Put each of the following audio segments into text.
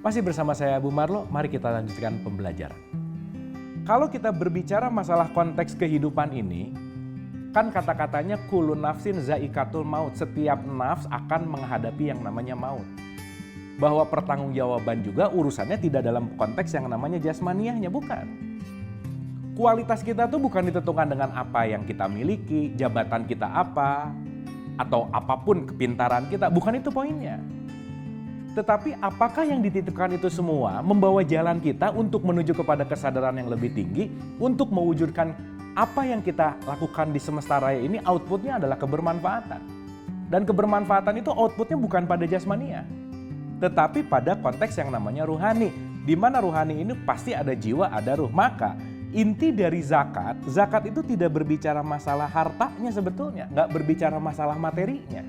Masih bersama saya Bu Marlo, mari kita lanjutkan pembelajaran. Kalau kita berbicara masalah konteks kehidupan ini, kan kata-katanya kullu nafsin zaikatul maut, setiap nafs akan menghadapi yang namanya maut. Bahwa pertanggungjawaban juga urusannya tidak dalam konteks yang namanya jasmaniahnya, bukan. Kualitas kita tuh bukan ditentukan dengan apa yang kita miliki, jabatan kita apa, atau apapun kepintaran kita, bukan itu poinnya. Tetapi apakah yang dititipkan itu semua membawa jalan kita untuk menuju kepada kesadaran yang lebih tinggi, untuk mewujudkan apa yang kita lakukan di semesta raya ini outputnya adalah kebermanfaatan. Dan kebermanfaatan itu outputnya bukan pada jasmania, tetapi pada konteks yang namanya ruhani. Di mana ruhani ini pasti ada jiwa, ada ruh. Maka inti dari zakat itu tidak berbicara masalah hartanya sebetulnya, nggak berbicara masalah materinya.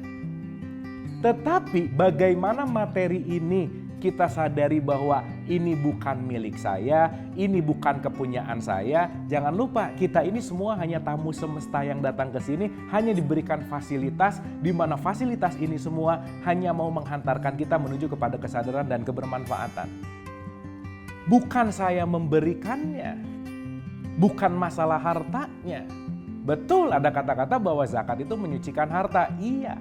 Tetapi bagaimana materi ini kita sadari bahwa ini bukan milik saya, ini bukan kepunyaan saya. Jangan lupa kita ini semua hanya tamu semesta yang datang ke sini, hanya diberikan fasilitas di mana fasilitas ini semua hanya mau menghantarkan kita menuju kepada kesadaran dan kebermanfaatan. Bukan saya memberikannya, bukan masalah hartanya. Betul ada kata-kata bahwa zakat itu menyucikan harta, iya.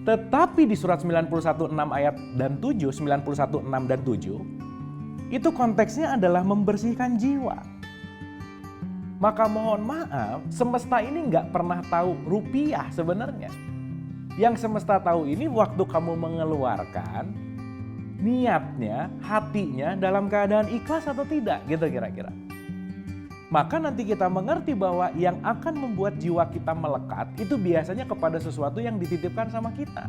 Tetapi di surat 91:6 ayat dan 7, 91:6 dan 7, itu konteksnya adalah membersihkan jiwa. Maka mohon maaf, semesta ini nggak pernah tahu rupiah sebenarnya. Yang semesta tahu ini waktu kamu mengeluarkan, niatnya, hatinya dalam keadaan ikhlas atau tidak, gitu kira-kira. Maka nanti kita mengerti bahwa yang akan membuat jiwa kita melekat itu biasanya kepada sesuatu yang dititipkan sama kita.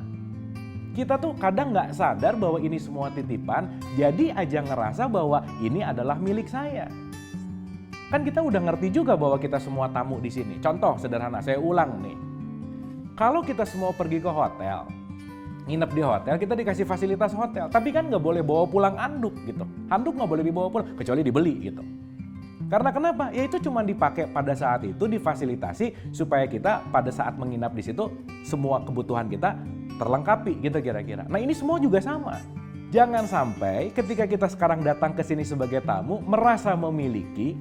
Kita tuh kadang nggak sadar bahwa ini semua titipan, jadi aja ngerasa bahwa ini adalah milik saya. Kan kita udah ngerti juga bahwa kita semua tamu di sini. Contoh sederhana, saya ulang nih. Kalau kita semua pergi ke hotel, nginep di hotel, kita dikasih fasilitas hotel. Tapi kan nggak boleh bawa pulang anduk gitu. Handuk nggak boleh dibawa pulang, kecuali dibeli gitu. Karena kenapa? Ya itu cuma dipakai pada saat itu, difasilitasi supaya kita pada saat menginap di situ semua kebutuhan kita terlengkapi gitu kira-kira. Nah ini semua juga sama. Jangan sampai ketika kita sekarang datang ke sini sebagai tamu merasa memiliki,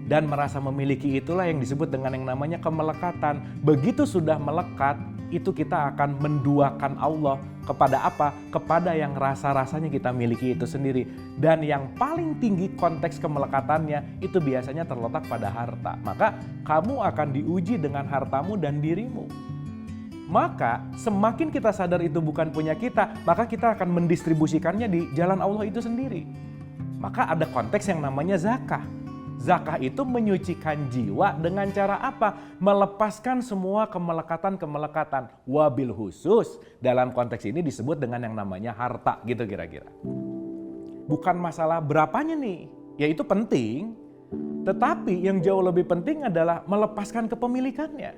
dan merasa memiliki itulah yang disebut dengan yang namanya kemelekatan. Begitu sudah melekat, itu kita akan menduakan Allah kepada apa? Kepada yang rasa-rasanya kita miliki itu sendiri. Dan yang paling tinggi konteks kemelekatannya itu biasanya terletak pada harta. Maka kamu akan diuji dengan hartamu dan dirimu. Maka semakin kita sadar itu bukan punya kita, maka kita akan mendistribusikannya di jalan Allah itu sendiri. Maka ada konteks yang namanya zakah. Zakah itu menyucikan jiwa dengan cara apa? Melepaskan semua kemelekatan-kemelekatan. Wabil khusus dalam konteks ini disebut dengan yang namanya harta gitu kira-kira. Bukan masalah berapanya nih, ya itu penting. Tetapi yang jauh lebih penting adalah melepaskan kepemilikannya.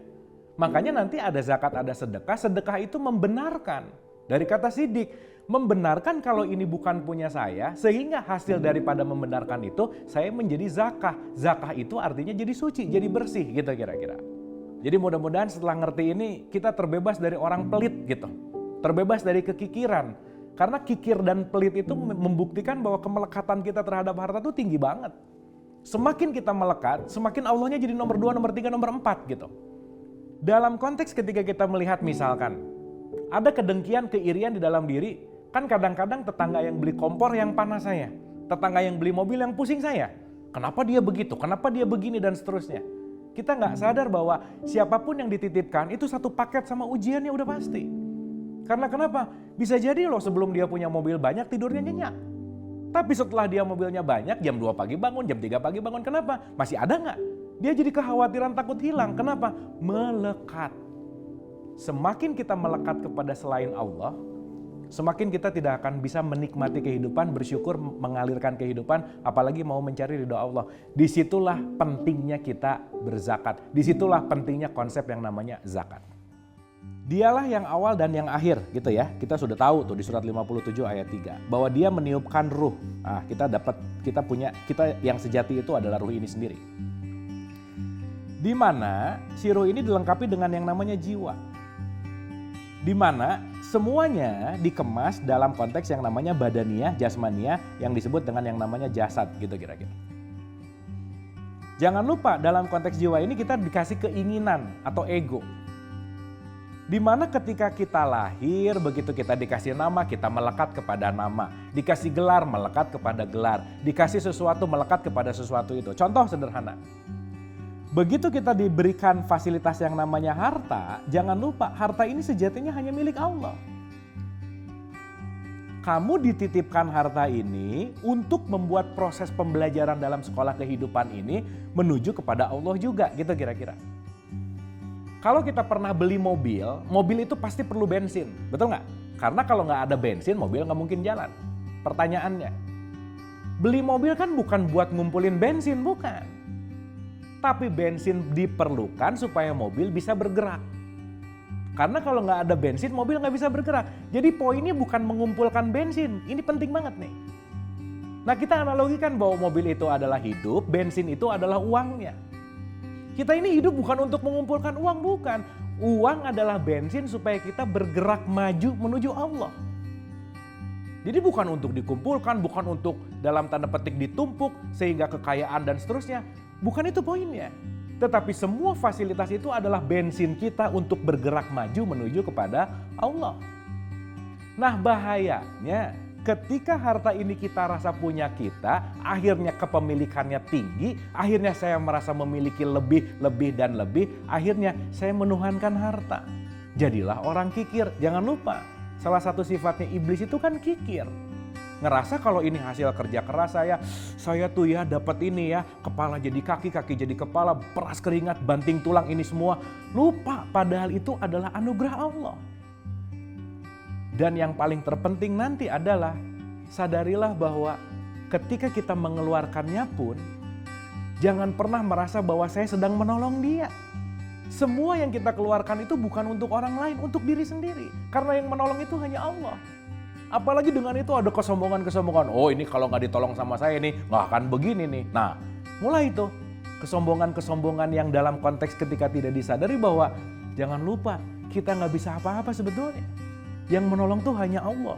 Makanya nanti ada zakat, ada sedekah. Sedekah itu membenarkan. Dari kata sidik, membenarkan kalau ini bukan punya saya, sehingga hasil daripada membenarkan itu saya menjadi zakah. Zakah itu artinya jadi suci, jadi bersih gitu kira-kira. Jadi mudah-mudahan setelah ngerti ini kita terbebas dari orang pelit gitu. Terbebas dari kekikiran. Karena kikir dan pelit itu membuktikan bahwa kemelekatan kita terhadap harta itu tinggi banget. Semakin kita melekat, semakin Allahnya jadi nomor 2, nomor 3, nomor 4 gitu. Dalam konteks ketika kita melihat misalkan ada kedengkian, keirian di dalam diri, kan kadang-kadang tetangga yang beli kompor yang panas saya, tetangga yang beli mobil yang pusing saya. Kenapa dia begitu, kenapa dia begini dan seterusnya. Kita nggak sadar bahwa siapapun yang dititipkan itu satu paket sama ujiannya udah pasti. Karena kenapa? Bisa jadi loh sebelum dia punya mobil banyak tidurnya nyenyak. Tapi setelah dia mobilnya banyak, jam 2 pagi bangun, jam 3 pagi bangun. Kenapa? Masih ada nggak? Dia jadi kekhawatiran takut hilang. Kenapa? Melekat. Semakin kita melekat kepada selain Allah, semakin kita tidak akan bisa menikmati kehidupan, bersyukur, mengalirkan kehidupan, apalagi mau mencari ridho Allah. Disitulah pentingnya kita berzakat. Disitulah pentingnya konsep yang namanya zakat. Dialah yang awal dan yang akhir gitu ya. Kita sudah tahu tuh di surat 57 ayat 3 bahwa dia meniupkan ruh. Nah, kita yang sejati itu adalah ruh ini sendiri. Di mana si ruh ini dilengkapi dengan yang namanya jiwa. Di mana Semuanya dikemas dalam konteks yang namanya badaniyah, jasmaniyah, yang disebut dengan yang namanya jasad gitu kira-kira. Jangan lupa dalam konteks jiwa ini kita dikasih keinginan atau ego. Dimana ketika kita lahir, begitu kita dikasih nama, kita melekat kepada nama. Dikasih gelar, melekat kepada gelar. Dikasih sesuatu, melekat kepada sesuatu itu. Contoh sederhana. Begitu kita diberikan fasilitas yang namanya harta, jangan lupa harta ini sejatinya hanya milik Allah. Kamu dititipkan harta ini untuk membuat proses pembelajaran dalam sekolah kehidupan ini menuju kepada Allah juga, gitu kira-kira. Kalau kita pernah beli mobil, mobil itu pasti perlu bensin, betul nggak? Karena kalau nggak ada bensin, mobil nggak mungkin jalan. Pertanyaannya, beli mobil kan bukan buat ngumpulin bensin, bukan. Tapi bensin diperlukan supaya mobil bisa bergerak. Karena kalau nggak ada bensin, mobil nggak bisa bergerak. Jadi poinnya bukan mengumpulkan bensin, ini penting banget nih. Nah, kita analogikan bahwa mobil itu adalah hidup, bensin itu adalah uangnya. Kita ini hidup bukan untuk mengumpulkan uang, bukan. Uang adalah bensin supaya kita bergerak maju menuju Allah. Jadi bukan untuk dikumpulkan, bukan untuk dalam tanda petik ditumpuk sehingga kekayaan dan seterusnya. Bukan itu poinnya. Tetapi semua fasilitas itu adalah bensin kita untuk bergerak maju menuju kepada Allah. Nah, bahayanya ketika harta ini kita rasa punya kita, akhirnya kepemilikannya tinggi, akhirnya saya merasa memiliki lebih dan lebih, akhirnya saya menuhankan harta. Jadilah orang kikir. Jangan lupa, salah satu sifatnya iblis itu kan kikir. Ngerasa kalau ini hasil kerja keras saya tuh ya dapat ini ya, kepala jadi kaki, kaki jadi kepala, peras keringat, banting tulang ini semua. Lupa, padahal itu adalah anugerah Allah. Dan yang paling terpenting nanti adalah sadarilah bahwa ketika kita mengeluarkannya pun jangan pernah merasa bahwa saya sedang menolong dia. Semua yang kita keluarkan itu bukan untuk orang lain, untuk diri sendiri. Karena yang menolong itu hanya Allah. Apalagi dengan itu ada kesombongan-kesombongan. Oh, ini kalau nggak ditolong sama saya nih nggak akan begini nih. Nah, mulai itu kesombongan-kesombongan yang dalam konteks ketika tidak disadari bahwa jangan lupa kita nggak bisa apa-apa sebetulnya. Yang menolong tuh hanya Allah.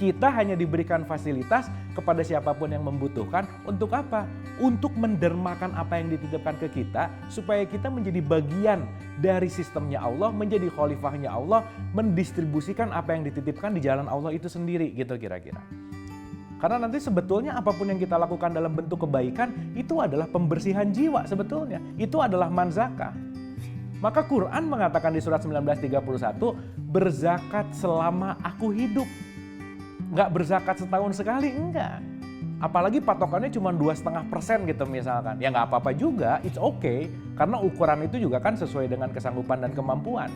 Kita hanya diberikan fasilitas kepada siapapun yang membutuhkan. Untuk apa? Untuk mendermakan apa yang dititipkan ke kita, supaya kita menjadi bagian dari sistemnya Allah, menjadi khalifahnya Allah, mendistribusikan apa yang dititipkan di jalan Allah itu sendiri, gitu kira-kira. Karena nanti sebetulnya apapun yang kita lakukan dalam bentuk kebaikan, itu adalah pembersihan jiwa sebetulnya. Itu adalah manzakah. Maka Quran mengatakan di surat 1931, berzakat selama aku hidup. Nggak berzakat setahun sekali, enggak. Apalagi patokannya cuma 2,5% gitu misalkan. Ya nggak apa-apa juga, it's okay. Karena ukuran itu juga kan sesuai dengan kesanggupan dan kemampuan.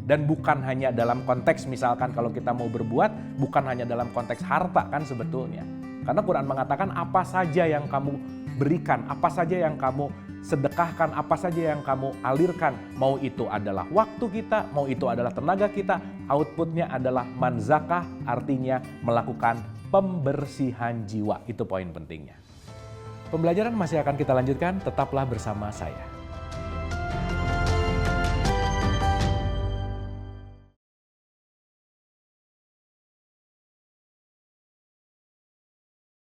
Dan bukan hanya dalam konteks misalkan kalau kita mau berbuat, bukan hanya dalam konteks harta kan sebetulnya. Karena Quran mengatakan apa saja yang kamu berikan, apa saja yang kamu sedekahkan, apa saja yang kamu alirkan, mau itu adalah waktu kita, mau itu adalah tenaga kita, outputnya adalah manzakah, artinya melakukan pembersihan jiwa. Itu poin pentingnya. Pembelajaran masih akan kita lanjutkan, tetaplah bersama saya.